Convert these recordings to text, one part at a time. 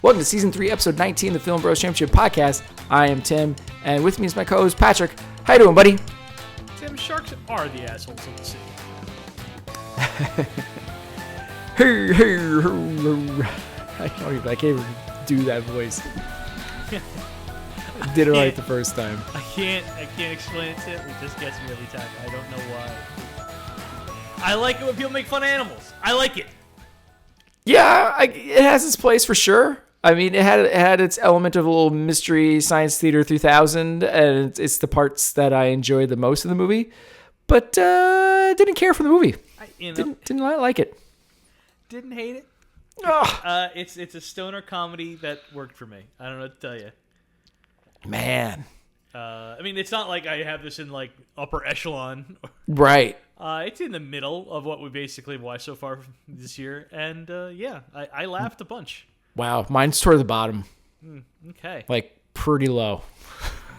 Welcome to Season 3, Episode 19 of the Film Bros Championship Podcast. I am Tim, and with me is my co-host Patrick. How you doing, buddy? Tim, sharks are the assholes of the sea. I can't even do that voice. I did it right the first time. I can't explain it to it. It just gets me every time. I don't know why. I like it when people make fun of animals. I like it. Yeah, it has its place for sure. I mean, it had its element of a little mystery science theater 3000, and it's the parts that I enjoyed the most in the movie. But didn't care for the movie. Didn't like it. Didn't hate it. It's a stoner comedy that worked for me. I don't know what to tell you. Man. I mean, it's not like I have this in like upper echelon. Right. It's in the middle of what we basically watched so far this year, and I laughed a bunch. Wow, mine's toward the bottom. Okay. Like pretty low.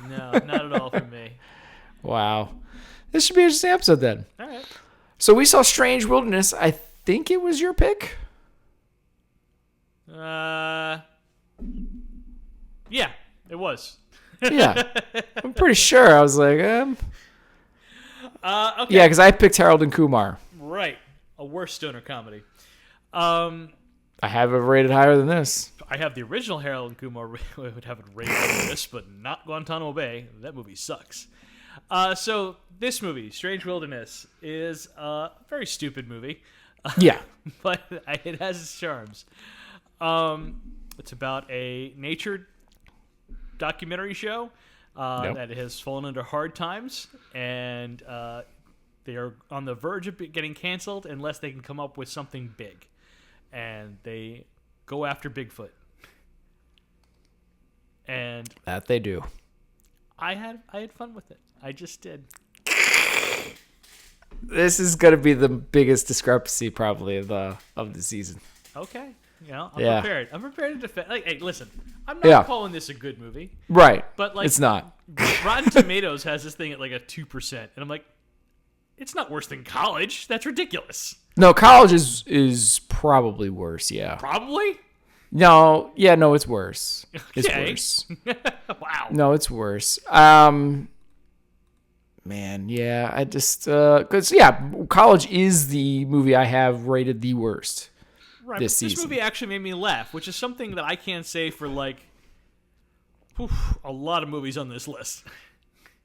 No, not at all for me. Wow. This should be an interesting episode then. All right. So we saw Strange Wilderness. I think it was your pick. Yeah, it was. Yeah, I'm pretty sure. I was like, Okay. Yeah, because I picked Harold and Kumar. Right, a worse stoner comedy. I have it rated higher than this. I have the original Harold and Kumar. I would have it rated like this, but not Guantanamo Bay. That movie sucks. So this movie, Strange Wilderness, is a very stupid movie. Yeah, But it has its charms. It's about a nature documentary show that has fallen under hard times, and they are on the verge of getting canceled unless they can come up with something big. And they go after Bigfoot. And that they do. I had fun with it. I just did. This is gonna be the biggest discrepancy probably of the season. Okay. I'm prepared. I'm prepared to defend. Like, hey, listen. I'm not Yeah. calling this a good movie. Right. But like, it's not. Rotten Tomatoes has this thing at like a 2%, and I'm like, it's not worse than College. That's ridiculous. No, College is probably worse. Yeah. Probably. No. Yeah. No, it's worse. It's Okay. worse. Wow. No, it's worse. Man, yeah, I just because College is the movie I have rated the worst Right, this but season. This movie actually made me laugh, which is something that I can't say for like a lot of movies on this list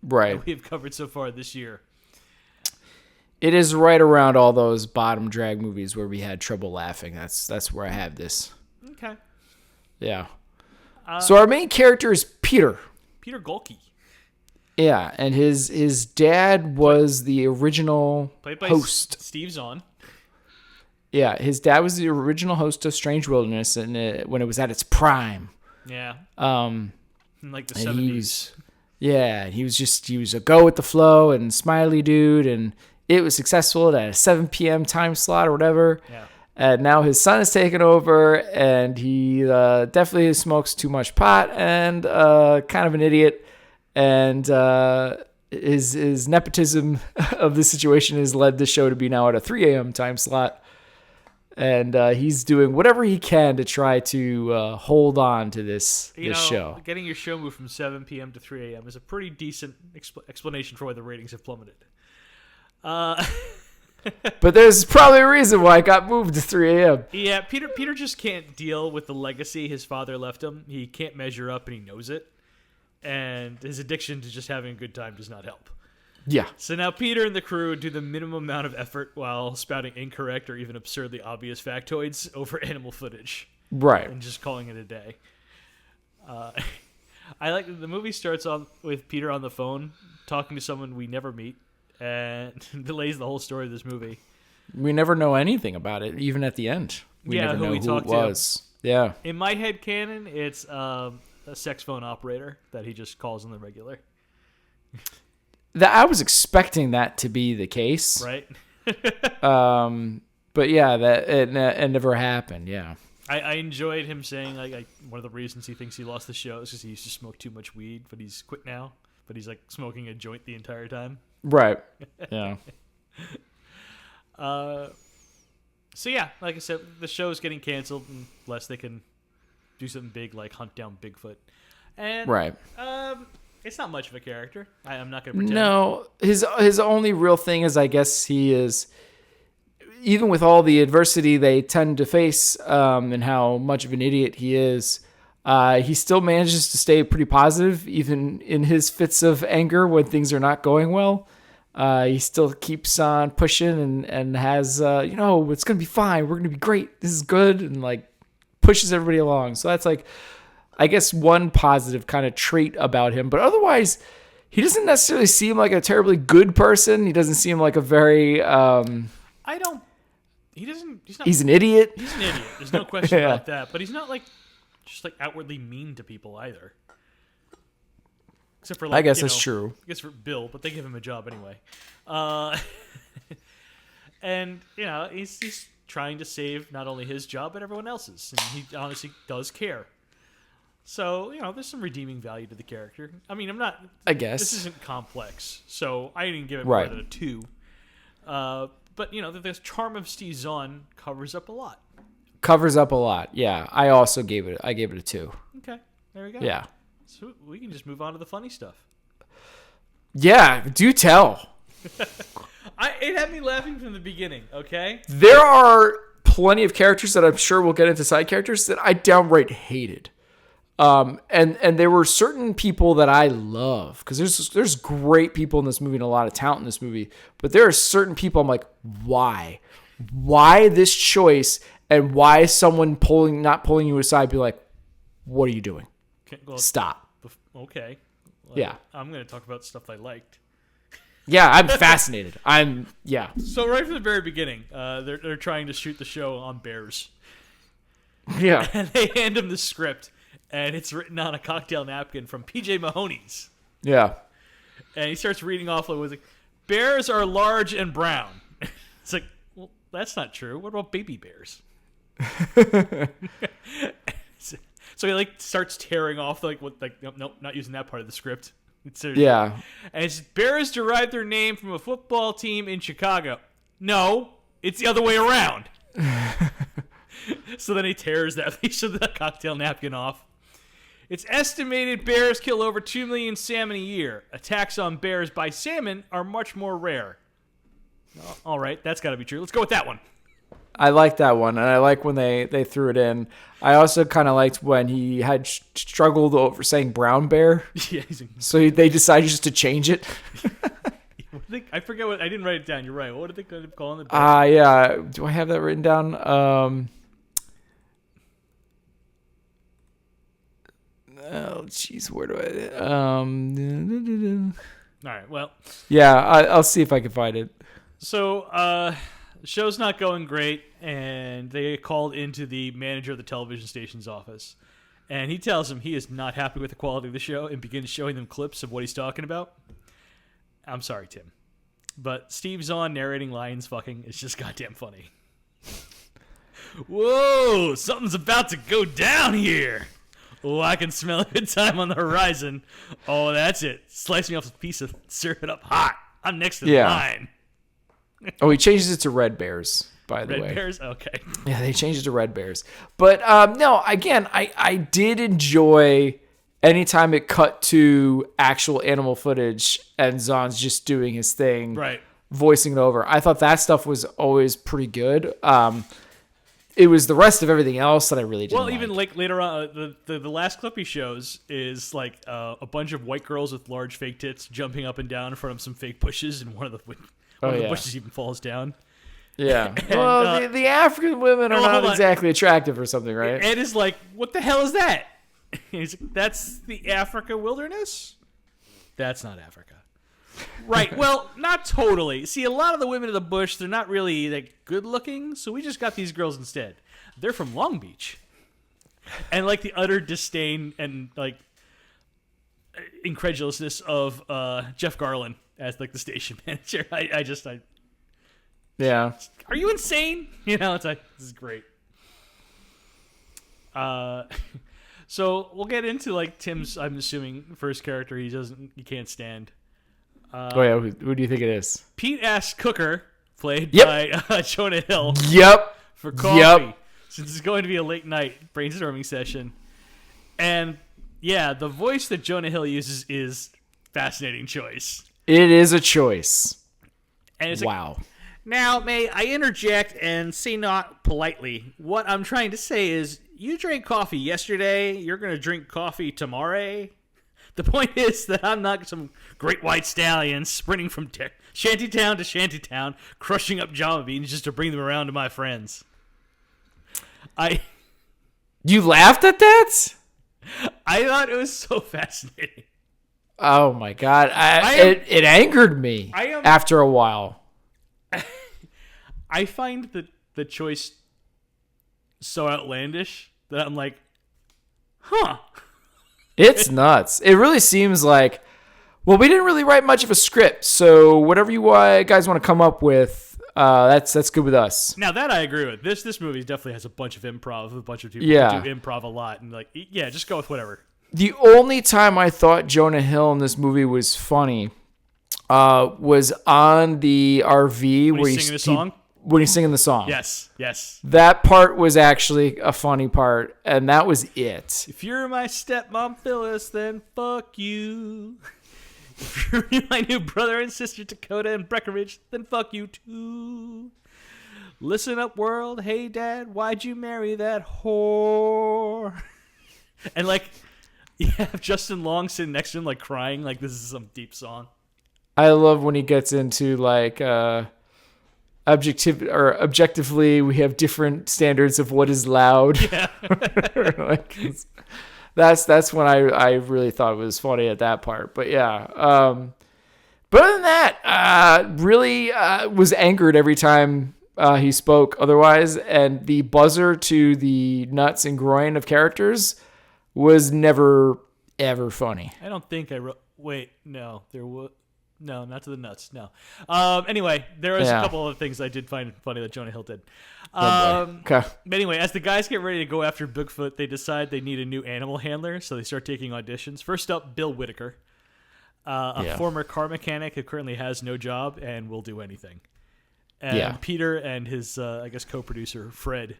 Right. that we've covered so far this year. It is right around all those bottom drag movies where we had trouble laughing. That's where I have this. Okay. Yeah. So our main character is Peter. Peter Golke. Yeah, and his dad was the original Played by host. Steve Zahn. Yeah, his dad was the original host of Strange Wilderness, and when it was at its prime. Yeah. In like the And 70s. he was a go with the flow and smiley dude, and it was successful at a 7 p.m. time slot or whatever. Yeah. And now his son has taken over, and he definitely smokes too much pot and kind of an idiot. And his nepotism of the situation has led the show to be now at a 3 a.m. time slot. And he's doing whatever he can to try to hold on to this show. Getting your show moved from 7 p.m. to 3 a.m. is a pretty decent explanation for why the ratings have plummeted. But there's probably a reason why it got moved to 3 a.m. Yeah, Peter just can't deal with the legacy his father left him. He can't measure up, and he knows it. And his addiction to just having a good time does not help. Yeah. So now Peter and the crew do the minimum amount of effort while spouting incorrect or even absurdly obvious factoids over animal footage. Right. And just calling it a day. I like the movie starts on with Peter on the phone talking to someone we never meet, and delays the whole story of this movie. We never know anything about it, even at the end. We never know who it was. Yeah. In my head canon, it's a sex phone operator that he just calls on the regular. I was expecting that to be the case. Right. But yeah, that it never happened. Yeah. I enjoyed him saying like one of the reasons he thinks he lost the show is because he used to smoke too much weed, but he's quit now. But he's like smoking a joint the entire time. Right. Yeah. So yeah, like I said, the show is getting canceled unless they can do something big like hunt down Bigfoot. And Right. It's not much of a character. I'm not going to pretend. No, his only real thing is, I guess, he is, even with all the adversity they tend to face, and how much of an idiot he is, he still manages to stay pretty positive, even in his fits of anger when things are not going well. He still keeps on pushing and has, it's going to be fine. We're going to be great. This is good. And like pushes everybody along. So that's like, I guess, one positive kind of trait about him. But otherwise, he doesn't necessarily seem like a terribly good person. He doesn't seem like a very... He's an idiot. He's an idiot. There's no question about that. But he's not like just like outwardly mean to people either. Except for, like, I guess that's true. I guess for Bill, but they give him a job anyway. And, he's trying to save not only his job, but everyone else's. And he honestly does care. So, there's some redeeming value to the character. I mean, I guess. This isn't complex, so I didn't give it more than a 2. But, the charm of Steve Zahn covers up a lot. Yeah. I gave it a 2. Okay. There we go. Yeah. So we can just move on to the funny stuff. Yeah, do tell. It had me laughing from the beginning, okay? There are plenty of characters that I'm sure we'll get into side characters that I downright hated. And there were certain people that I love, because there's great people in this movie and a lot of talent in this movie, but there are certain people I'm like, why? Why this choice, and why someone not pulling you aside be like, what are you doing? Stop. Okay. Well, yeah. I'm going to talk about stuff I liked. Yeah, I'm fascinated. So right from the very beginning, they're trying to shoot the show on bears. Yeah. And they hand him the script, and it's written on a cocktail napkin from PJ Mahoney's. Yeah. And he starts reading off like, bears are large and brown. It's like, well, that's not true. What about baby bears? So he starts tearing off nope, not using that part of the script. Yeah. And it's bears derive their name from a football team in Chicago. No, it's the other way around. So then he tears that piece of the cocktail napkin off. It's estimated bears kill over 2 million salmon a year. Attacks on bears by salmon are much more rare. All right, that's got to be true. Let's go with that one. I like that one, and I like when they threw it in. I also kind of liked when he had struggled over saying brown bear. Yeah, so they decided just to change it. I forget what... I didn't write it down. You're right. What did they call it? Yeah. Do I have that written down? Oh, jeez. Where do I... All right, well... Yeah, I'll see if I can find it. So, the show's not going great, and they get called into the manager of the television station's office. And he tells them he is not happy with the quality of the show and begins showing them clips of what he's talking about. I'm sorry, Tim. But Steve Zahn narrating lions fucking is just goddamn funny. Whoa, something's about to go down here. Oh, I can smell a good time on the horizon. Oh, that's it. Slice me off a piece of serve it up hot. I'm next to the line. Oh, he changes it to red bears, by the way. Red bears? Okay. Yeah, they changed it to red bears. But no, again, I did enjoy anytime it cut to actual animal footage and Zahn's just doing his thing. Right. Voicing it over. I thought that stuff was always pretty good. It was the rest of everything else that I really didn't like. Even later on, the last clip he shows is a bunch of white girls with large fake tits jumping up and down in front of some fake bushes, and one of the bushes even falls down. Yeah. Well, the African women are not exactly attractive or something, right? Ed is like, what the hell is that? He's like, that's the Africa wilderness? That's not Africa. Right. Well, not totally. See, a lot of the women of the bush, they're not really good looking, so we just got these girls instead. They're from Long Beach. And the utter disdain and incredulousness of Jeff Garlin as the station manager. Yeah. Are you insane? It's this is great. So we'll get into Tim's, I'm assuming, first character he can't stand. Who do you think it is? Pete Ass Cooker, played by Jonah Hill. Yep. For coffee. Since it's going to be a late night brainstorming session. And yeah, the voice that Jonah Hill uses is fascinating choice. It is a choice. And it's wow. Now, may I interject and say not politely? What I'm trying to say is, you drank coffee yesterday, you're going to drink coffee tomorrow. The point is that I'm not some great white stallion sprinting from shantytown to shantytown, crushing up Java beans just to bring them around to my friends. You laughed at that? I thought it was so fascinating. Oh my God. It angered me after a while. I find the choice so outlandish that I'm like, huh. It's nuts. It really seems like, well, we didn't really write much of a script, so whatever you guys want to come up with, that's good with us. Now that I agree with. This movie definitely has a bunch of improv, a bunch of people who do improv a lot, and like, yeah, just go with whatever. The only time I thought Jonah Hill in this movie was funny was on the RV when he's singing the song. When he's singing the song. Yes. That part was actually a funny part, and that was it. If you're my stepmom Phyllis, then fuck you. If you're my new brother and sister Dakota and Breckenridge, then fuck you too. Listen up, world. Hey, Dad, why'd you marry that whore? And like, you have Justin Long sitting next to him, like crying, like this is some deep song. I love when he gets into like objectively, we have different standards of what is loud. Yeah. Like, that's when I really thought it was funny at that part. But yeah. But other than that, really was angered every time he spoke otherwise. And the buzzer to the nuts and groin of characters was never, ever funny. I don't think I wrote... Wait, no. There was... No, not to the nuts. No. Anyway, there was a couple of things I did find funny that Jonah Hill did. Okay. But anyway, as the guys get ready to go after Bigfoot, they decide they need a new animal handler, so they start taking auditions. First up, Bill Whitaker, a former car mechanic who currently has no job and will do anything. And Peter and his, I guess, co-producer, Fred,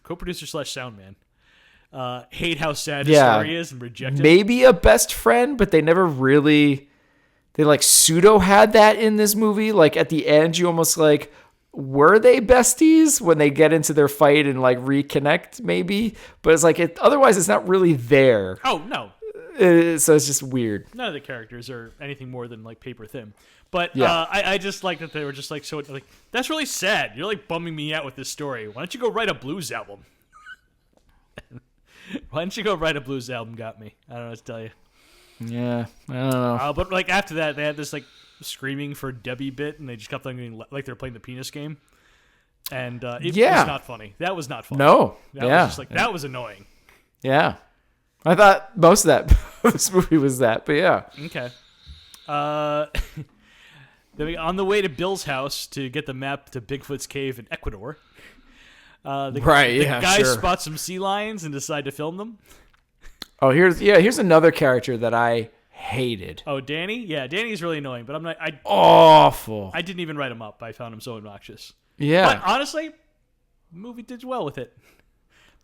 co-producer / sound man, hate how sad his story is and reject it. Maybe a best friend, but they never really... They like pseudo had that in this movie. Like at the end, you almost like, were they besties when they get into their fight and like reconnect maybe? But it's like, otherwise it's not really there. Oh, no. So it's just weird. None of the characters are anything more than like paper thin. But I just like that they were just like, so like, that's really sad. You're like bumming me out with this story. Why don't you go write a blues album? Why don't you go write a blues album? Got me. I don't know what to tell you. Yeah, I don't know. But like after that, they had this like screaming for Debbie bit, and they just kept on like they're playing the penis game, and it was not funny. That was not funny. No, that was just like that was annoying. Yeah, I thought most of that this movie was that, but yeah. Okay. Then on the way to Bill's house to get the map to Bigfoot's cave in Ecuador, the guys spot some sea lions and decide to film them. Oh, here's another character that I hated. Oh, Danny? Yeah, Danny's really annoying, but I'm not... Awful. I didn't even write him up. I found him so obnoxious. Yeah. But honestly, the movie did well with it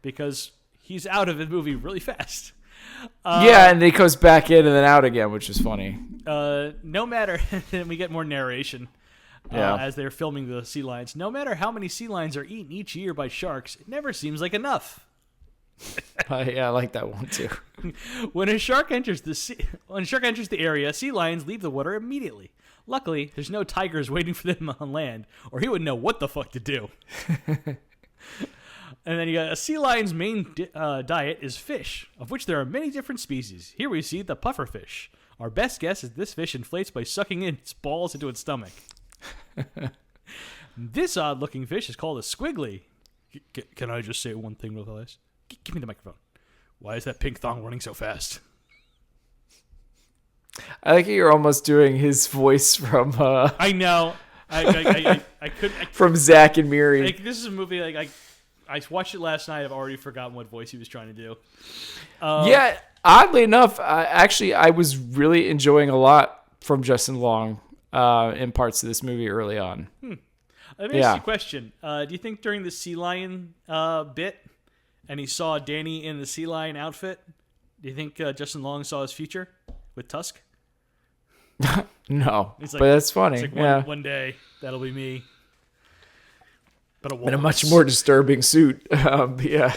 because he's out of the movie really fast. And he goes back in and then out again, which is funny. No matter... Then we get more narration as they're filming the sea lions. No matter how many sea lions are eaten each year by sharks, it never seems like enough. I like that one too. When a shark enters the area, sea lions leave the water immediately. Luckily, there's no tigers waiting for them on land, or he would know what the fuck to do. And then you got a sea lion's main diet is fish, of which there are many different species. Here we see the pufferfish. Our best guess is this fish inflates by sucking in its balls into its stomach. This odd-looking fish is called a squiggly. Can I just say one thing real fast? Give me the microphone. Why is that pink thong running so fast? I think you're almost doing his voice from... I know. I could... from Zack and Miri. Like, this is a movie, like, I watched it last night. I've already forgotten what voice he was trying to do. Yeah, oddly enough, I was really enjoying a lot from Justin Long in parts of this movie early on. Let me ask you a question. Do you think during the sea lion bit... and he saw Danny in the sea lion outfit, Do you think Justin Long saw his future with Tusk? No, It's like, but that's funny. It's like yeah. one day that'll be me. But in a much more disturbing suit. Yeah.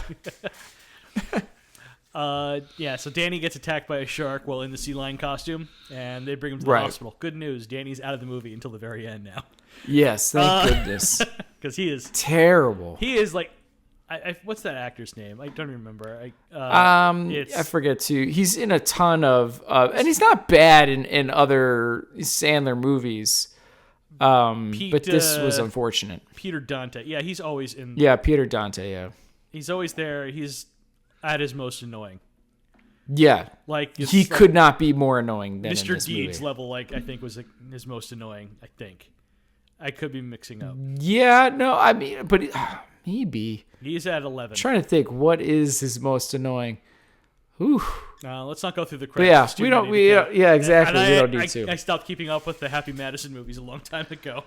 So Danny gets attacked by a shark while in the sea lion costume, and they bring him to the hospital. Good news, Danny's out of the movie until the very end now. Yes, thank goodness. Because he is terrible. He is like, what's that actor's name? I don't remember. I forget too. He's in a ton of, and he's not bad in other Sandler movies. But this was unfortunate. Peter Dante. Yeah, he's always in. Yeah, Peter Dante. Yeah, he's always there. He's at his most annoying. Yeah, like he could not be more annoying than Mr. in this Deeds movie. level. Like I think was his most annoying. I think I could be mixing up. Yeah, no, I mean, but maybe he's at 11. I'm trying to think, what is his most annoying? Ooh. Let's not go through the credits. Yeah, we don't. Yeah, exactly. We don't need to. I stopped keeping up with the Happy Madison movies a long time ago.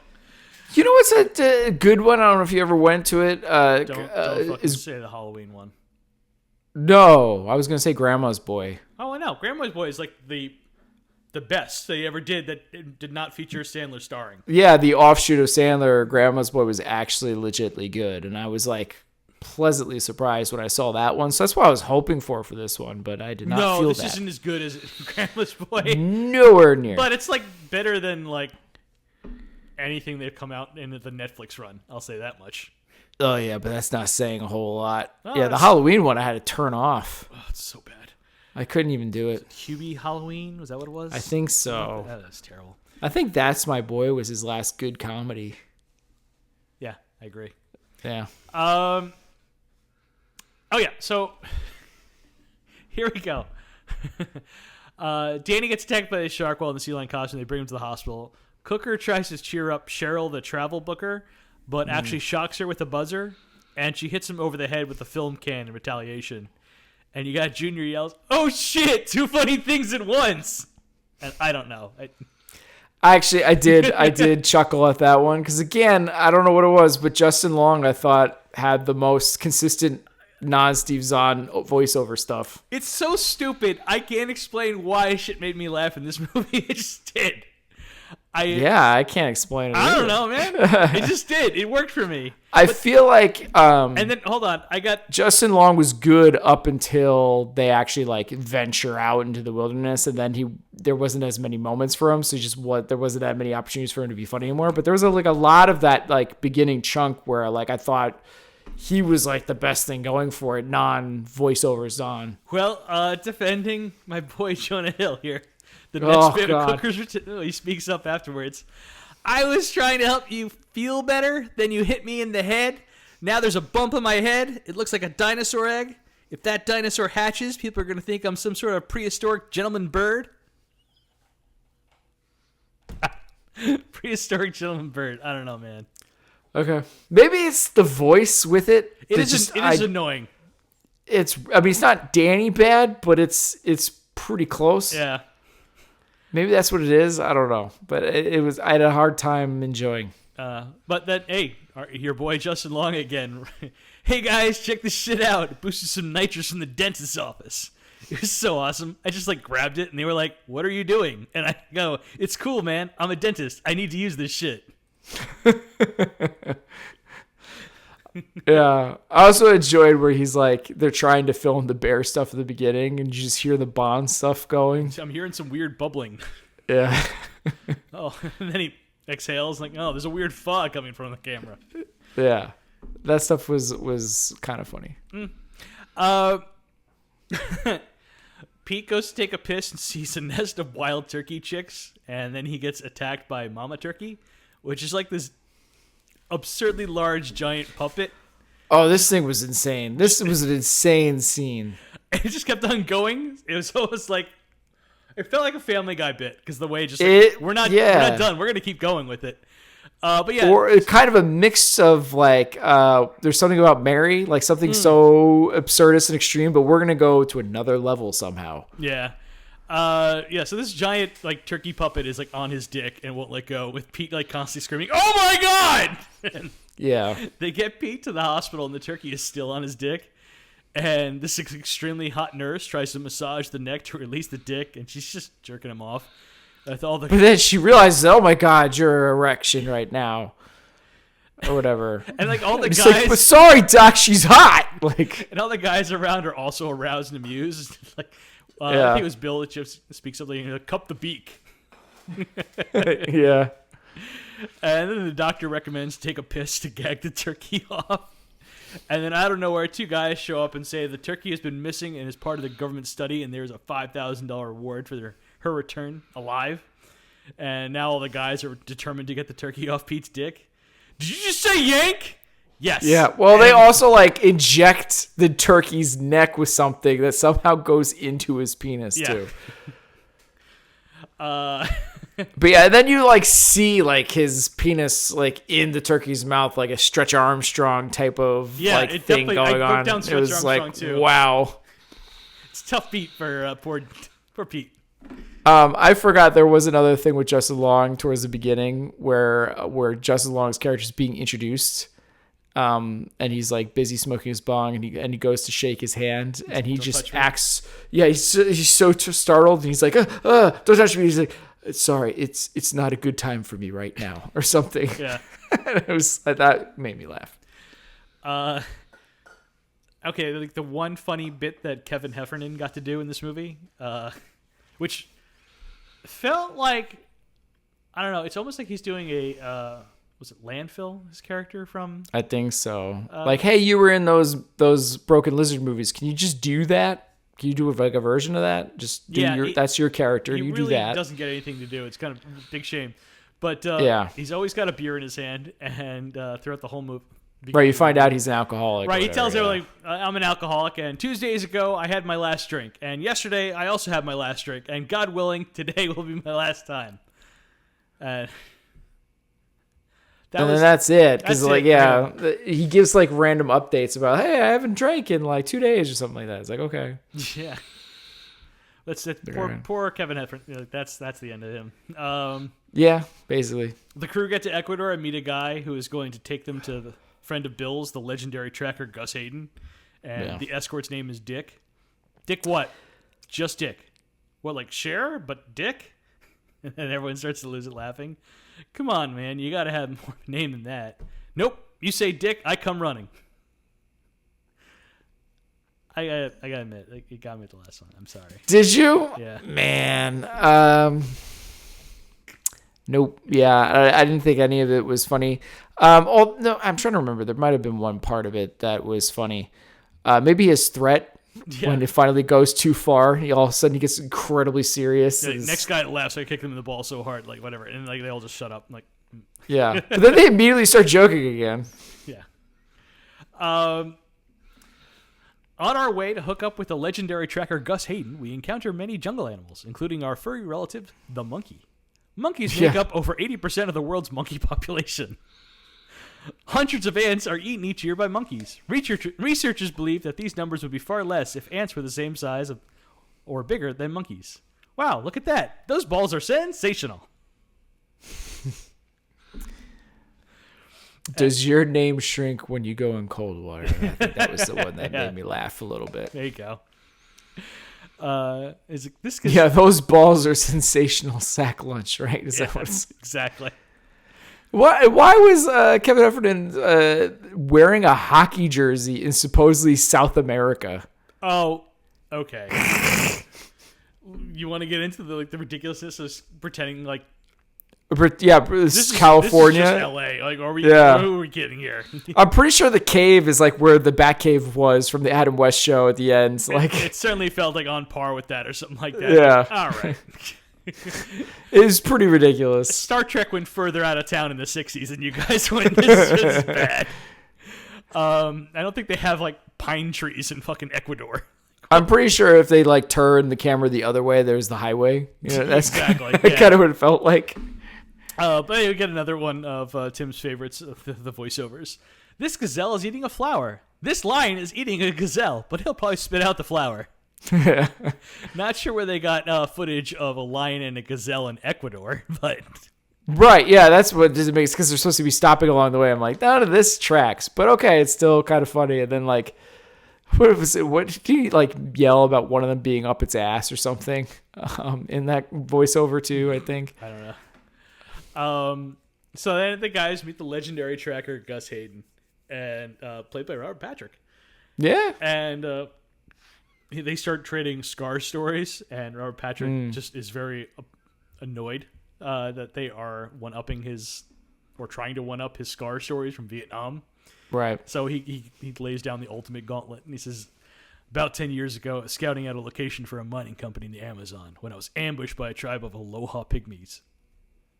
You know what's a good one? I don't know if you ever went to it. Don't fucking say the Halloween one. No, I was gonna say Grandma's Boy. Oh, I know. Grandma's Boy is like the best they ever did that did not feature Sandler starring. Yeah, the offshoot of Sandler, Grandma's Boy, was actually legitimately good, and I was like pleasantly surprised when I saw that one. So that's what I was hoping for this one, but I did not feel that. No, this isn't as good as Grandma's Boy. Nowhere near. But it's like better than like anything they've come out in the Netflix run. I'll say that much. Oh yeah, but that's not saying a whole lot. Oh, yeah, the Halloween one I had to turn off. Oh, it's so bad. I couldn't even do it. Hubie Halloween, was that what it was? I think so. That is terrible. I think That's My Boy was his last good comedy. Yeah, I agree. Yeah. Oh yeah, so here we go. Danny gets attacked by a shark while in the sea lion costume. They bring him to the hospital. Cooker tries to cheer up Cheryl, the travel booker, but actually shocks her with a buzzer, and she hits him over the head with a film can in retaliation. And you got Junior yells, "Oh shit! 2 funny things at once!" And I don't know. I did chuckle at that one because again, I don't know what it was, but Justin Long I thought had the most consistent non-Steve Zahn voiceover stuff. It's so stupid. I can't explain why shit made me laugh in this movie. It just did. I can't explain it. I don't know, man. It just did. It worked for me. I feel like and then hold on, Justin Long was good up until they actually like venture out into the wilderness, and then there wasn't as many moments for him, so there wasn't that many opportunities for him to be funny anymore. But there was a lot of that like beginning chunk where like I thought he was like the best thing going for it, non-voiceovers on. Well, defending my boy Jonah Hill here. The next bit of Cooker's he speaks up afterwards. I was trying to help you feel better, then you hit me in the head. Now there's a bump on my head. It looks like a dinosaur egg. If that dinosaur hatches, people are going to think I'm some sort of prehistoric gentleman bird. Prehistoric gentleman bird. I don't know, man. Okay. Maybe it's the voice with it. It is annoying. It's not Danny bad, but it's pretty close. Yeah. Maybe that's what it is. I don't know. But it was. I had a hard time enjoying. But then, hey, your boy Justin Long again. Hey guys, check this shit out. It boosted some nitrous from the dentist's office. It was so awesome. I just like grabbed it and they were like, "What are you doing?" And I go, "It's cool, man. I'm a dentist. I need to use this shit." Yeah. I also enjoyed where he's like, they're trying to film the bear stuff at the beginning and you just hear the Bond stuff going. I'm hearing some weird bubbling. Yeah. Oh, and then he exhales like, oh, there's a weird fog coming from the camera. Yeah. That stuff was kind of funny. Pete goes to take a piss and sees a nest of wild turkey chicks, and then he gets attacked by Mama Turkey, which is like this absurdly large giant puppet. Oh, this thing was insane. This was an insane scene. And it just kept on going. It was almost like, it felt like a Family Guy bit because the way we're not done. We're gonna keep going with it. But yeah, or kind of a mix of like, there's something about Mary, like something so absurdist and extreme, but we're gonna go to another level somehow. Yeah. So this giant like turkey puppet is like on his dick and won't let go, with Pete like constantly screaming, "Oh my god!" And yeah. they get Pete to the hospital and the turkey is still on his dick. And this extremely hot nurse tries to massage the neck to release the dick, and she's just jerking him off. With all the... But then she realizes, oh my God, you're erection right now. Or whatever. And like all the guys... like, but sorry, Doc, she's hot! Like, and all the guys around are also aroused and amused. Like, I think it was Bill that just speaks something, like, cup the beak. Yeah. And then the doctor recommends take a piss to gag the turkey off. And then out of nowhere, two guys show up and say the turkey has been missing and is part of the government study, and there's a $5,000 reward for her return alive. And now all the guys are determined to get the turkey off Pete's dick. Did you just say yank? Yes. Yeah. Well, they also like inject the turkey's neck with something that somehow goes into his penis too. But yeah, then you like see like his penis like in the turkey's mouth, like a Stretch Armstrong type of like thing going on. Down it was Armstrong like too. Wow. It's a tough beat for poor Pete. I forgot there was another thing with Justin Long towards the beginning where Justin Long's character is being introduced, and he's like busy smoking his bong, and he goes to shake his hand, and he just acts. Yeah, he's so startled, and he's like, don't touch me. He's like, sorry, it's not a good time for me right now, or something. Yeah, and that made me laugh. Okay, like the one funny bit that Kevin Heffernan got to do in this movie, which felt like, I don't know, it's almost like he's doing a was it Landfill, his character from? I think so. Like, hey, you were in those Broken Lizard movies. Can you just do that? Can you do like a version of that? Just do that's your character. You really do that. He doesn't get anything to do. It's kind of a big shame. But he's always got a beer in his hand, and throughout the whole movie. Right, you find out he's an alcoholic. Right, he tells everyone, I'm an alcoholic, and 2 days ago I had my last drink, and yesterday I also had my last drink, and God willing, today will be my last time. And that's it. Because he gives like random updates about, hey, I haven't drank in like 2 days or something like that. It's like, okay. Yeah. That's it. Poor Kevin Heffernan. That's the end of him. Yeah, basically. The crew get to Ecuador and meet a guy who is going to take them to the friend of Bill's, the legendary tracker Gus Hayden, and the escort's name is Dick. Dick what? Just Dick. What, like Cher, but Dick? And then everyone starts to lose it laughing. Come on, man, you gotta have more of a name than that. Nope, you say Dick, I come running. I gotta admit, it got me at the last one. I'm sorry. Did you? Yeah. Man. Nope. Yeah, I didn't think any of it was funny. No, I'm trying to remember. There might have been one part of it that was funny. Maybe his threat when it finally goes too far. All of a sudden, he gets incredibly serious. Yeah, next guy that laughs, I kick him in the ball so hard, like whatever, and like they all just shut up. Like, yeah, but then they immediately start joking again. Yeah. On our way to hook up with the legendary tracker Gus Hayden, we encounter many jungle animals, including our furry relative, the monkey. Monkeys make up over 80% of the world's monkey population. Hundreds of ants are eaten each year by monkeys. Researchers believe that these numbers would be far less if ants were the same size or bigger than monkeys. Wow, look at that. Those balls are sensational. Does your name shrink when you go in cold water? I think that was the one that made me laugh a little bit. There you go. Those balls are sensational sack lunch, right? Is that what it's... Exactly. Why was Kevin Heffernan wearing a hockey jersey in supposedly South America? Oh, okay. You want to get into the ridiculousness of pretending like... this is California. This is just LA. Like, who are we kidding here? I'm pretty sure the cave is like where the Batcave was from the Adam West show at the end. Like, it certainly felt like on par with that or something like that. Yeah. All right. It is pretty ridiculous. Star Trek went further out of town in the 60s and you guys went, this is bad. I don't think they have like pine trees in fucking Ecuador. I'm pretty sure if they like turn the camera the other way, there's the highway. That's exactly kind of what it felt like. But we get another one of Tim's favorites, the voiceovers. This gazelle is eating a flower. This lion is eating a gazelle, but he'll probably spit out the flower. Not sure where they got footage of a lion and a gazelle in Ecuador, but... Right, yeah, that's what doesn't make sense, because they're supposed to be stopping along the way. I'm like, none of this tracks, but okay, it's still kind of funny. And then, like, What was it? What did he like yell about one of them being up its ass or something? In that voiceover too, I think. I don't know. So then the guys meet the legendary tracker Gus Hayden, and played by Robert Patrick. Yeah. And they start trading scar stories, and Robert Patrick just is very annoyed that they are one-upping his, or trying to one-up his scar stories from Vietnam. Right. So he lays down the ultimate gauntlet, and he says, about 10 years ago, I was scouting out a location for a mining company in the Amazon when I was ambushed by a tribe of Aloha Pygmies.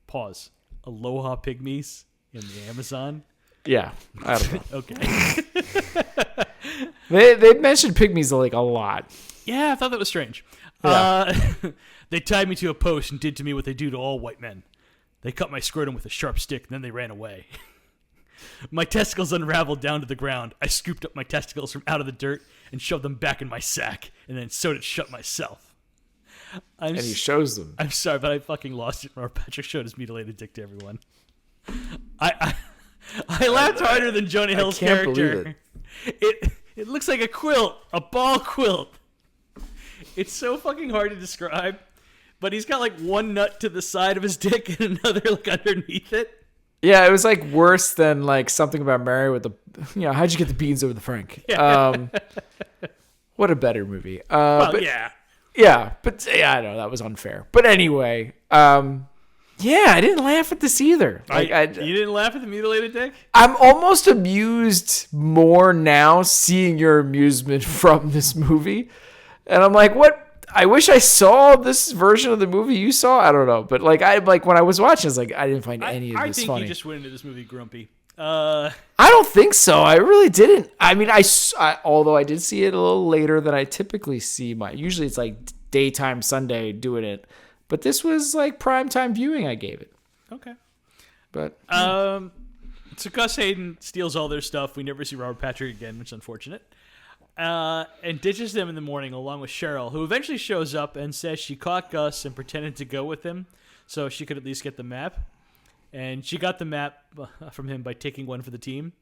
Pause. Aloha Pygmies in the Amazon? Yeah. I don't know. Okay. They mentioned pygmies like a lot. Yeah, I thought that was strange. Yeah. They tied me to a post and did to me what they do to all white men. They cut my scrotum with a sharp stick, and then they ran away. My testicles unraveled down to the ground. I scooped up my testicles from out of the dirt and shoved them back in my sack, and then sewed it shut myself. And he shows them. I'm sorry, but I fucking lost it. Robert Patrick showed his mutilated dick to everyone. I laughed harder than Jonah Hill's character. It looks like a quilt, a ball quilt. It's so fucking hard to describe, but he's got like one nut to the side of his dick and another like underneath it. Yeah, it was like worse than like Something About Mary with the, how'd you get the beans over the Frank? Yeah. What a better movie. But yeah. Yeah, but I know that was unfair. But anyway, I didn't laugh at this either. Like, you didn't laugh at the mutilated dick? I'm almost amused more now seeing your amusement from this movie. And I'm like, what? I wish I saw this version of the movie you saw. I don't know. But when I was watching, I was like, I didn't find any of this funny. I think you just went into this movie grumpy. I don't think so. I really didn't. I mean, although I did see it a little later than I typically see. Usually it's like daytime Sunday doing it. But this was like primetime viewing I gave it. Okay. But so Gus Hayden steals all their stuff. We never see Robert Patrick again, which is unfortunate. And ditches them in the morning along with Cheryl, who eventually shows up and says she caught Gus and pretended to go with him so she could at least get the map. And she got the map from him by taking one for the team.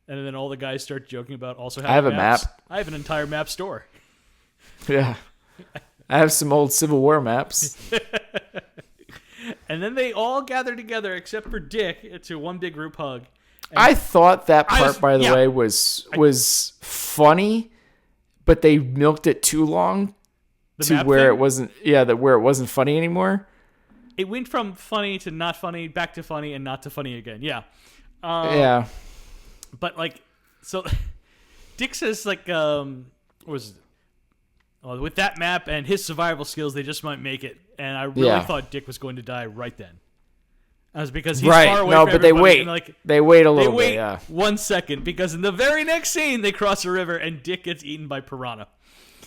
And then all the guys start joking about also having I have a maps. map. I have an entire map store. Yeah. I have some old Civil War maps. And then they all gather together except for Dick to one big group hug. And I thought that part, by the way, was funny, but they milked it too long to where it wasn't. Yeah, where it wasn't funny anymore. It went from funny to not funny, back to funny, and not to funny again. Yeah. Yeah. But like, so Dick says like, what was it? Oh, with that map and his survival skills, they just might make it. And I really thought Dick was going to die right then. That was because he's far away from everybody. They wait. And like, they wait a little bit, yeah. 1 second, because in the very next scene, they cross a river and Dick gets eaten by piranha.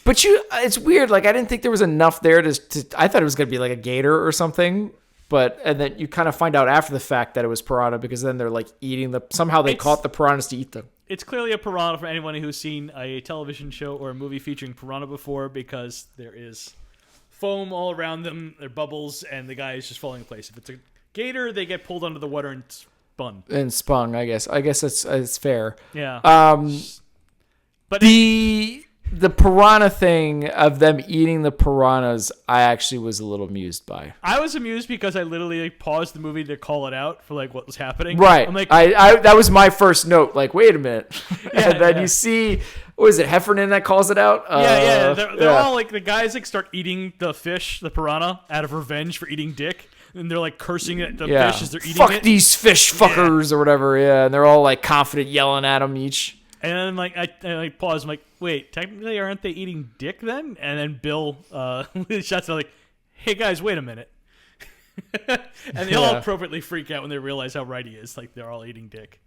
But it's weird. Like, I didn't think there was enough there to I thought it was going to be like a gator or something. And then you kind of find out after the fact that it was piranha, because then they're like eating somehow they caught the piranhas to eat them. It's clearly a piranha for anyone who's seen a television show or a movie featuring piranha before, because there is foam all around them, there are bubbles, and the guy is just falling in place. If it's a gator, they get pulled under the water and spun. And spun, I guess. I guess it's fair. Yeah. But the piranha thing of them eating the piranhas, I actually was a little amused by. I was amused because I literally paused the movie to call it out for like what was happening. Right. I'm like, I that was my first note. Like, wait a minute. And then you see, what is it, Heffernan that calls it out? They're all like, the guys like start eating the fish, the piranha, out of revenge for eating Dick. And they're like cursing at the fish as they're eating it. Fuck these fish fuckers or whatever. Yeah. And they're all like confident, yelling at them each. And then like I pause. I'm like, wait, technically aren't they eating Dick then? And then Bill shots out like, hey guys, wait a minute. And they all appropriately freak out when they realize how right he is. Like, they're all eating Dick.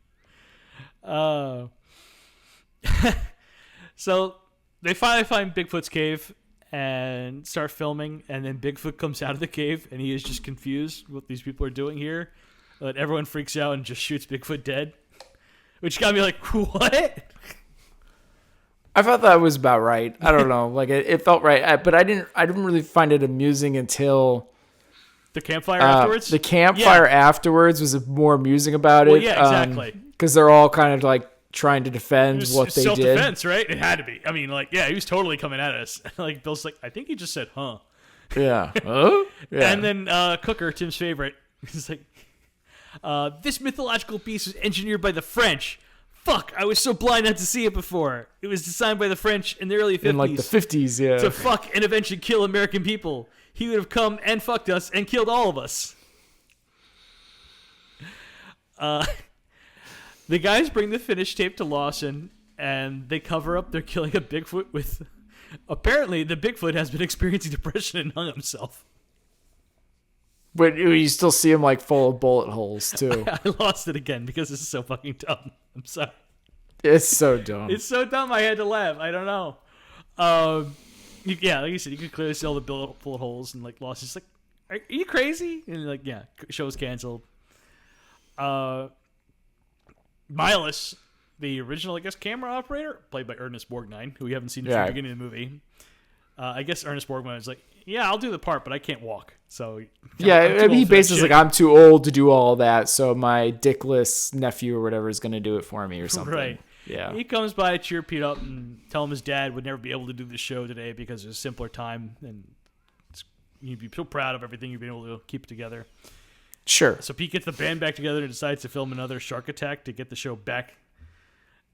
So they finally find Bigfoot's cave and start filming, and then Bigfoot comes out of the cave and he is just confused what these people are doing here. But everyone freaks out and just shoots Bigfoot dead. Which got me like, what? I thought that was about right. I don't know. Like, it felt right. But I didn't really find it amusing until the campfire afterwards? The campfire afterwards was more amusing about it. Yeah, exactly. Because they're all kind of like trying to defend what they did. Self-defense, right? It had to be. I mean, like, yeah, he was totally coming at us. Like, Bill's like, I think he just said, huh. Yeah. Huh? Yeah. And then Cooker, Tim's favorite, he's like, this mythological beast was engineered by the French. Fuck, I was so blind not to see it before. It was designed by the French in the early 50s. In like the 50s, yeah. To fuck and eventually kill American people. He would have come and fucked us and killed all of us. The guys bring the finished tape to Lawson, and they cover up they're killing a Bigfoot with... Apparently, the Bigfoot has been experiencing depression and hung himself. But you still see him like full of bullet holes, too. I lost it again because this is so fucking dumb. I'm sorry. It's so dumb. It's so dumb I had to laugh. I don't know. Yeah, like you said, you could clearly see all the bullet holes, and like Lawson's like, are you crazy? And like, yeah, show's canceled. Miles, the original, I guess, camera operator, played by Ernest Borgnine, who we haven't seen from the beginning of the movie. I guess Ernest Borgnine was like, yeah, I'll do the part, but I can't walk. So yeah, he basically like, I'm too old to do all that, so my dickless nephew or whatever is going to do it for me or something. Right. Yeah. He comes by, cheer Pete up, and tell him his dad would never be able to do the show today because it was a simpler time, and he'd be so proud of everything you've been able to keep it together. Sure. So Pete gets the band back together and decides to film another shark attack to get the show back.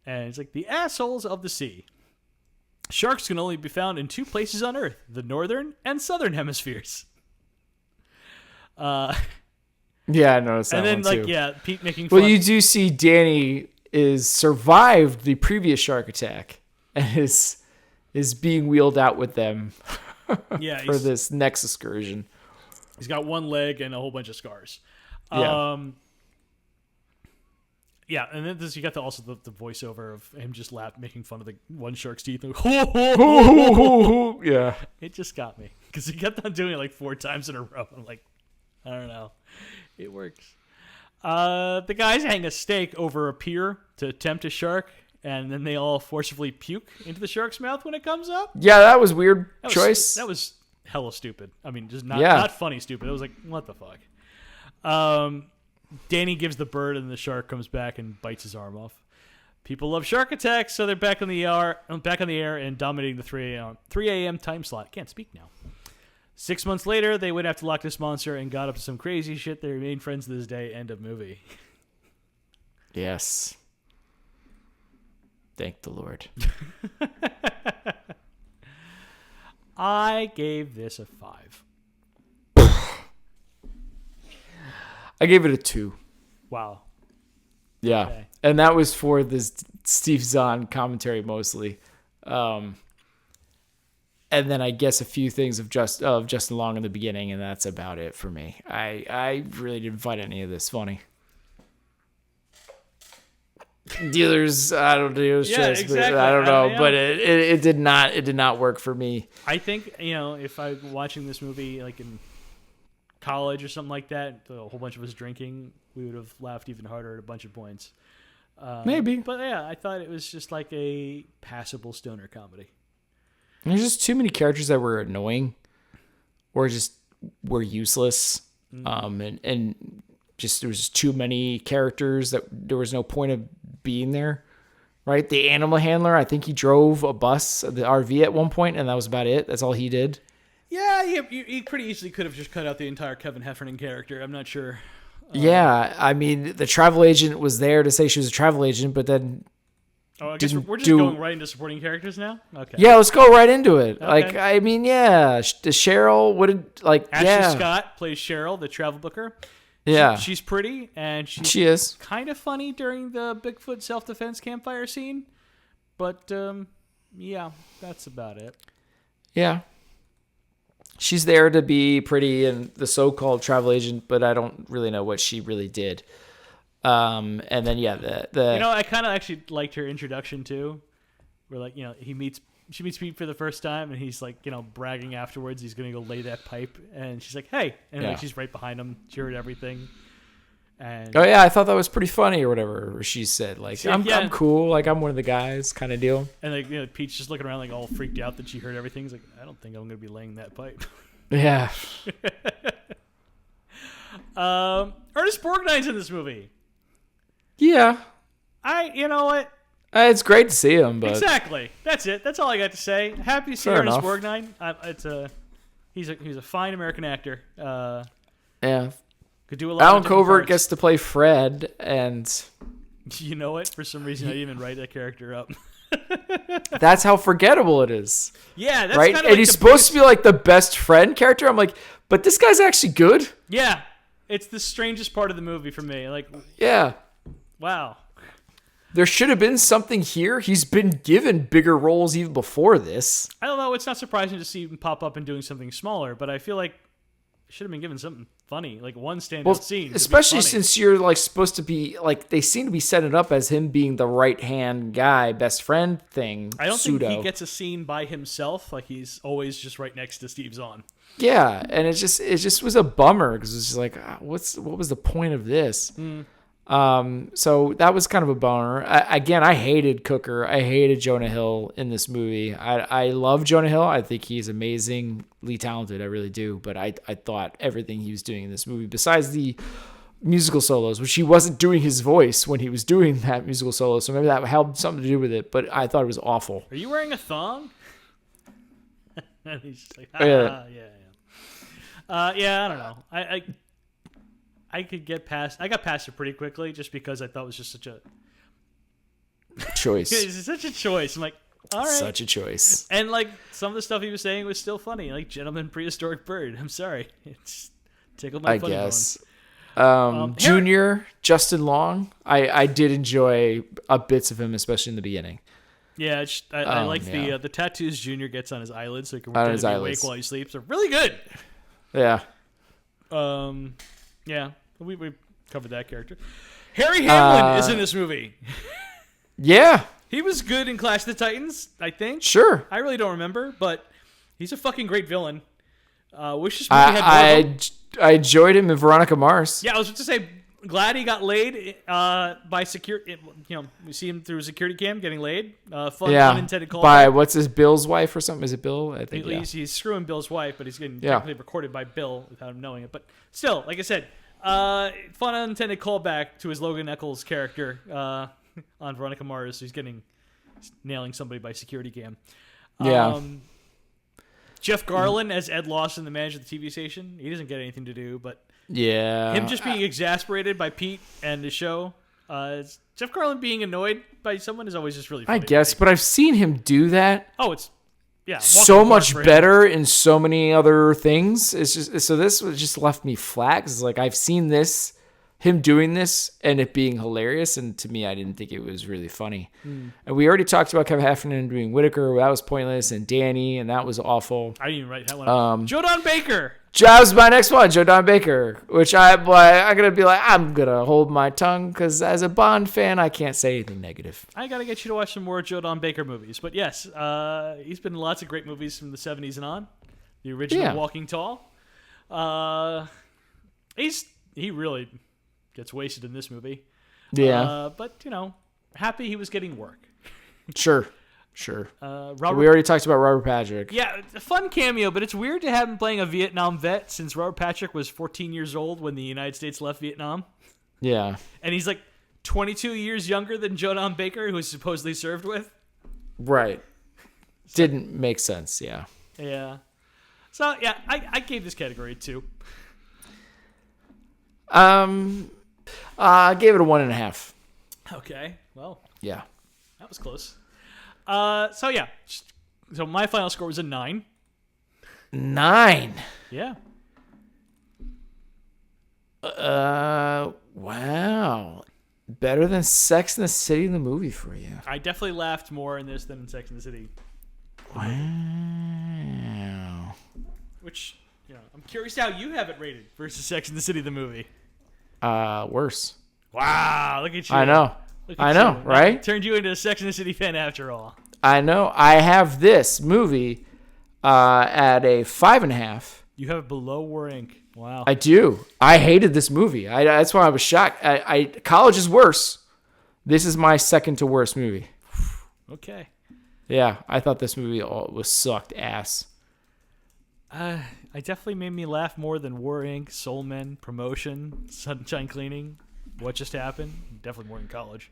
And it's like, the assholes of the sea. Sharks can only be found in two places on Earth, the northern and southern hemispheres. Yeah, I noticed that. And then, one too. yeah, Pete making fun. Well, you do see Danny is survived the previous shark attack and is being wheeled out with them yeah, for this next excursion. He's got one leg and a whole bunch of scars. Yeah. Yeah, and then you got also the voiceover of him just making fun of the one shark's teeth. Yeah. It just got me because he kept on doing it like 4 times in a row. I'm like, I don't know. It works. The guys hang a stake over a pier to tempt a shark, and then they all forcibly puke into the shark's mouth when it comes up. Yeah, that was weird choice. That was hella stupid. I mean, just not funny stupid. It was like, what the fuck? Danny gives the bird, and the shark comes back and bites his arm off. People love shark attacks, so they're back on the air and dominating the 3 a.m. time slot. Can't speak now. 6 months later, they went after Loch Ness Monster and got up to some crazy shit. They remain friends to this day. End of movie. Yes. Thank the Lord. I gave this a 5. I gave it a 2. Wow. Yeah. Okay. And that was for this Steve Zahn commentary mostly. And then I guess a few things of Justin Long in the beginning, and that's about it for me. I really didn't find any of this funny. Dealer's choice, exactly. but I don't know. But it did not work for me. I think, if I'm watching this movie like in college or something like that, a whole bunch of us drinking, we would have laughed even harder at a bunch of points. Maybe. But yeah, I thought it was just like a passable stoner comedy. There's just too many characters that were annoying or just were useless. And just there was just too many characters that there was no point of being there. Right? The animal handler, I think he drove a bus, the RV at one point, and that was about it. That's all he did. Yeah, he pretty easily could have just cut out the entire Kevin Heffernan character. I'm not sure. Yeah, I mean, the travel agent was there to say she was a travel agent, but then... Oh, I guess we're just going right into supporting characters now? Okay. Yeah, let's go right into it. Okay. Like, I mean, yeah, Cheryl would Ashley Scott plays Cheryl, the travel booker. Yeah. She's pretty, and she is kind of funny during the Bigfoot self-defense campfire scene. But, yeah, that's about it. Yeah. She's there to be pretty and the so-called travel agent, but I don't really know what she really did. And then I kind of actually liked her introduction too, where like she meets Pete for the first time, and he's like bragging afterwards he's gonna go lay that pipe, and she's like, hey, and like she's right behind him, she heard everything. And oh yeah, I thought that was pretty funny or whatever. Or she said like I'm cool, like I'm one of the guys kind of deal. And like Pete's just looking around like all freaked out that she heard everything. He's like, I don't think I'm gonna be laying that pipe. Yeah. Ernest Borgnine's in this movie. Yeah. You know what? It's great to see him, but Exactly. That's it. That's all I got to say. Happy to see Fair Ernest enough. Borgnine. He's a fine American actor. Yeah. Could do a lot. Alan of different Covert parts. gets to play Fred, and You know what? For some reason, I didn't even write that character up. that's how forgettable it is. Yeah, that's Right? kind of And like he's supposed to be like the best friend character. I'm like, but this guy's actually good. Yeah, it's the strangest part of the movie for me. Like, Yeah. wow. There should have been something here. He's been given bigger roles even before this. I don't know. It's not surprising to see him pop up and doing something smaller, but I feel like he should have been given something funny, like one standout scene. Especially since you're like supposed to be like they seem to be setting it up as him being the right hand guy, best friend thing. I don't pseudo. think he gets a scene by himself. Like he's always just right next to Steve Zahn. Yeah, and it just was a bummer because it's just like what was the point of this? So that was kind of a bummer. I hated Cooker. I hated Jonah Hill in this movie. I love Jonah Hill. I think he's amazingly talented. I really do. But I thought everything he was doing in this movie, besides the musical solos, which he wasn't doing his voice when he was doing that musical solo, so maybe that had something to do with it. But I thought it was awful. Are you wearing a thong? And he's just like, Yeah. yeah. I don't know. I could get past. I got past it pretty quickly just because I thought it was just such a Choice. it's such a choice. I'm like, all right. Such a choice. And like some of the stuff he was saying was still funny. Like Gentleman Prehistoric Bird. I'm sorry. It's tickled my I funny guess. bone. Junior, Justin Long, I did enjoy bits of him, especially in the beginning. Yeah, I like yeah. the tattoos Junior gets on his eyelids so he can On pretend his to be eyelids. awake while he sleeps. Are really good. Yeah. Yeah, we covered that character. Harry Hamlin is in this movie. Yeah, He was good in Clash of the Titans, I think. sure. I really don't remember, but he's a fucking great villain. Wish this movie had more of him. I enjoyed him in Veronica Mars. Yeah, I was about to say, glad he got laid by security. We see him through a security cam getting laid. Fun, unintended callback. By what's his Bill's wife or something? Is it Bill? I think. Yeah. He's screwing Bill's wife, but he's getting technically recorded by Bill without him knowing it. But still, like I said, fun unintended callback to his Logan Eccles character on Veronica Mars, who's nailing somebody by security cam. Yeah. Jeff Garlin as Ed Lawson, the manager of the TV station. He doesn't get anything to do, but Yeah. him just being exasperated by Pete and the show. Jeff Garlin being annoyed by someone is always just really funny. I guess, but I've seen him do that Oh, it's yeah, so walking much for him. better in so many other things. It's just so this just left me flat. 'Cause it's like I've seen him doing this and it being hilarious, and to me, I didn't think it was really funny. And we already talked about Kevin Heffernan doing Whitaker. That was pointless, and Danny, and that was awful. I didn't even write that one. Joe Don Baker. That was my next one, Joe Don Baker, which I'm gonna be like, I'm gonna hold my tongue because as a Bond fan, I can't say anything negative. I gotta get you to watch some more Joe Don Baker movies. But yes, he's been in lots of great movies from the 70s and on. The original Walking Tall. He really gets wasted in this movie. Yeah, but happy he was getting work. sure. Robert, We already talked about Robert Patrick. yeah, a fun cameo, but it's weird to have him playing a Vietnam vet since Robert Patrick was 14 years old when the United States left Vietnam. Yeah, And he's like 22 years younger than Joe Don Baker, who was supposedly served with. right. Didn't make sense. Yeah. Yeah. So, yeah, I gave this category a 2. I gave it a 1.5. Okay, well, Yeah. that was close. So my final score was a 9. 9. Yeah. Wow. Better than Sex and the City in the movie for you. I definitely laughed more in this than in Sex and the City, Wow. which, I'm curious how you have it rated versus Sex and the City, the movie. Worse. Wow, look at you. I know. Look at I know, you. right? Turned you into a Sex and the City fan after all. I know. I have this movie at a 5.5. You have it below War Inc. Wow. I do. I hated this movie. That's why I was shocked. College is worse. This is my second to worst movie. Okay. Yeah, I thought this movie was sucked ass. I definitely made me laugh more than War Inc., Soul Men, Promotion, Sunshine Cleaning, What Just Happened. Definitely more than College.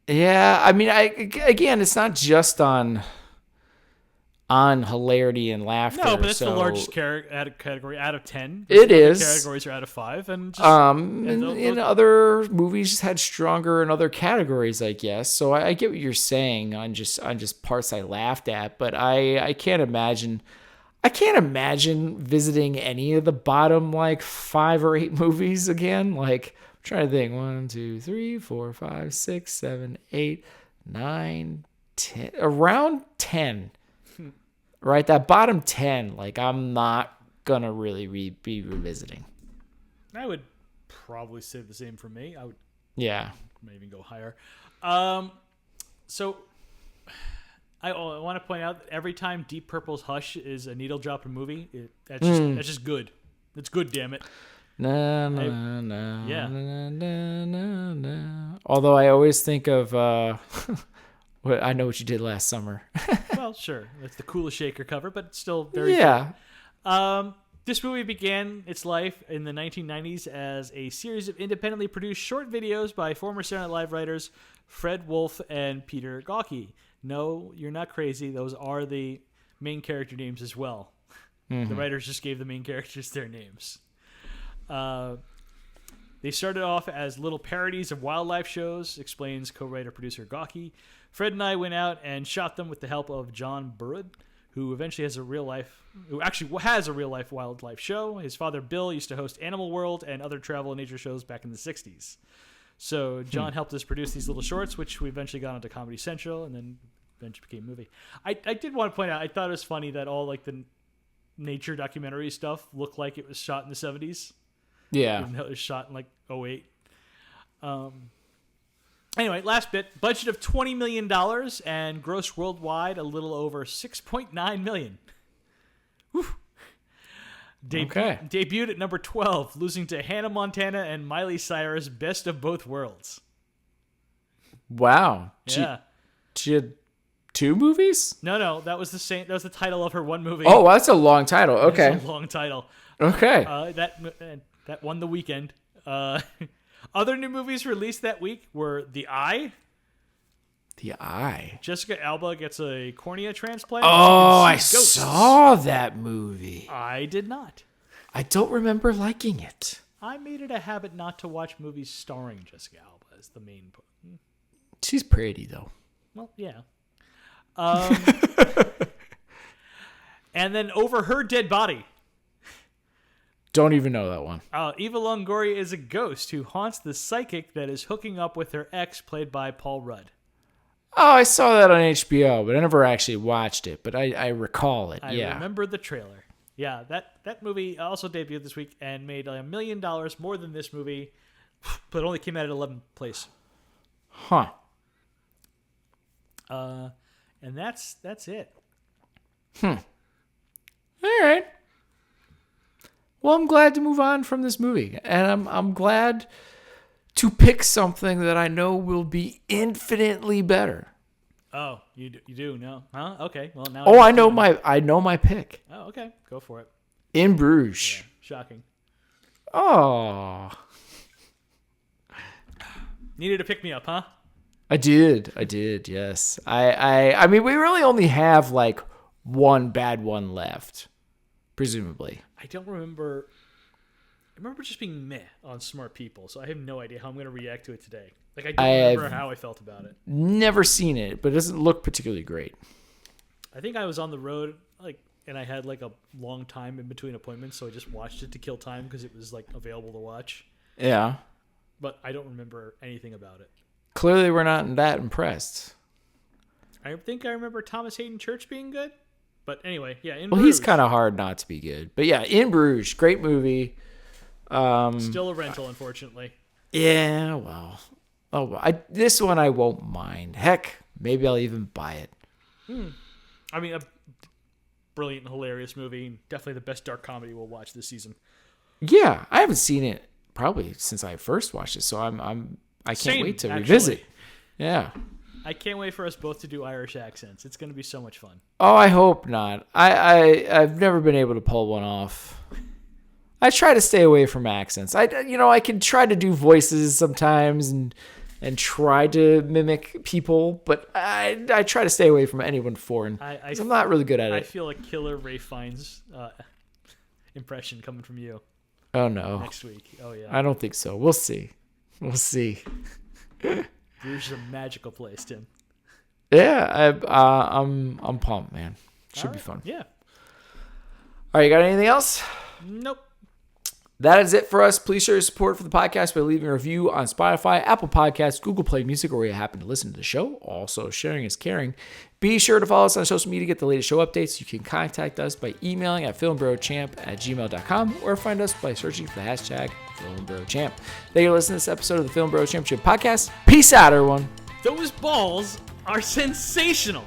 Yeah, I mean, again, it's not just on hilarity and laughter. No, but it's so the largest category out of 10. It the is. Other categories are out of 5, and just and other movies had stronger in other categories, I guess. So I get what you're saying on just parts I laughed at, but I can't imagine. I can't imagine visiting any of the bottom like 5 or 8 movies again. Like, I'm trying to think. 1, 2, 3, 4, 5, 6, 7, 8, 9, 10. Around 10. Right? That bottom 10, like, I'm not going to really be revisiting. I would probably say the same for me. I would maybe even go higher. So I want to point out that every time Deep Purple's Hush is a needle drop in movie, that's just good. It's good, damn it. Na, na, na, yeah. Na, na, na, na. Although I always think of I Know What You Did Last Summer. Well, sure. That's the Coolest Shaker cover, but it's still very good. This movie began its life in the 1990s as a series of independently produced short videos by former Saturday Night Live writers Fred Wolf and Peter Gawkey. No, you're not crazy. Those are the main character names as well. Mm-hmm. The writers just gave the main characters their names. They started off as little parodies of wildlife shows, explains co-writer-producer Gawkey. Fred and I went out and shot them with the help of John Burrud, who has a real life wildlife show. His father Bill used to host Animal World and other travel and nature shows back in the 60s. So John helped us produce these little shorts, which we eventually got onto Comedy Central and then eventually became a movie. I did want to point out, I thought it was funny that all like the nature documentary stuff looked like it was shot in the 70s. Yeah. Even though it was shot in like 2008. Anyway, last bit. Budget of $20 million and gross worldwide a little over $6.9 million. Whew. Debuted at number 12, losing to Hannah Montana and Miley Cyrus' Best of Both Worlds. Wow. Yeah. She had 2 movies? No, that was the same. That was the title of her one movie. Oh, well, that's a long title. Okay. That's a long title. Okay. That won the weekend. Other new movies released that week were The Eye. The Eye. Jessica Alba gets a cornea transplant. Oh, I saw that movie. I did not. I don't remember liking it. I made it a habit not to watch movies starring Jessica Alba as the main part. She's pretty, though. Well, yeah. And then Over Her Dead Body. Don't even know that one. Eva Longoria is a ghost who haunts the psychic that is hooking up with her ex, played by Paul Rudd. Oh, I saw that on HBO, but I never actually watched it. But I recall it. I remember the trailer. Yeah, that movie also debuted this week and made $1 million more than this movie, but only came out at 11th place. Huh. And that's it. All right. Well, I'm glad to move on from this movie, and I'm glad to pick something that I know will be infinitely better. Oh, you do know? Huh? Okay. Well, now. Oh, I know my pick. Oh, okay. Go for it. In Bruges. Yeah, shocking. Oh. Needed to pick me up, huh? I did. Yes. I mean, we really only have like one bad one left, presumably. I don't remember. I remember just being meh on Smart People, so I have no idea how I'm going to react to it today. Like, I don't remember how I felt about it. Never seen it, but it doesn't look particularly great. I think I was on the road, and I had like a long time in between appointments, so I just watched it to kill time because it was like available to watch. Yeah. But I don't remember anything about it. Clearly, we're not that impressed. I think I remember Thomas Hayden Church being good. But anyway, yeah. Well, Bruges. He's kind of hard not to be good. But yeah, In Bruges, great movie. Still a rental, unfortunately. Yeah, well. This one I won't mind. Heck, maybe I'll even buy it. I mean, a brilliant and hilarious movie. Definitely the best dark comedy we'll watch this season. Yeah, I haven't seen it probably since I first watched it, so I can't wait to revisit. Yeah. I can't wait for us both to do Irish accents. It's going to be so much fun. Oh, I hope not. I've never been able to pull one off. I try to stay away from accents. I can try to do voices sometimes and and try to mimic people, but I try to stay away from anyone foreign. I'm not really good at it. I feel like Killer Ray Fiennes impression coming from you. Oh no! Next week. Oh yeah. I don't think so. We'll see. Yours is a magical place, Tim. Yeah, I'm pumped, man. Should be fun. Yeah. All right, you got anything else? Nope. That is it for us. Please show your support for the podcast by leaving a review on Spotify, Apple Podcasts, Google Play Music, or where you happen to listen to the show. Also, sharing is caring. Be sure to follow us on social media to get the latest show updates. You can contact us by emailing at filmbrochamp@gmail.com or find us by searching for the hashtag FilmBroChamp. Thank you for listening to this episode of the Film Bro Championship Podcast. Peace out, everyone. Those balls are sensational.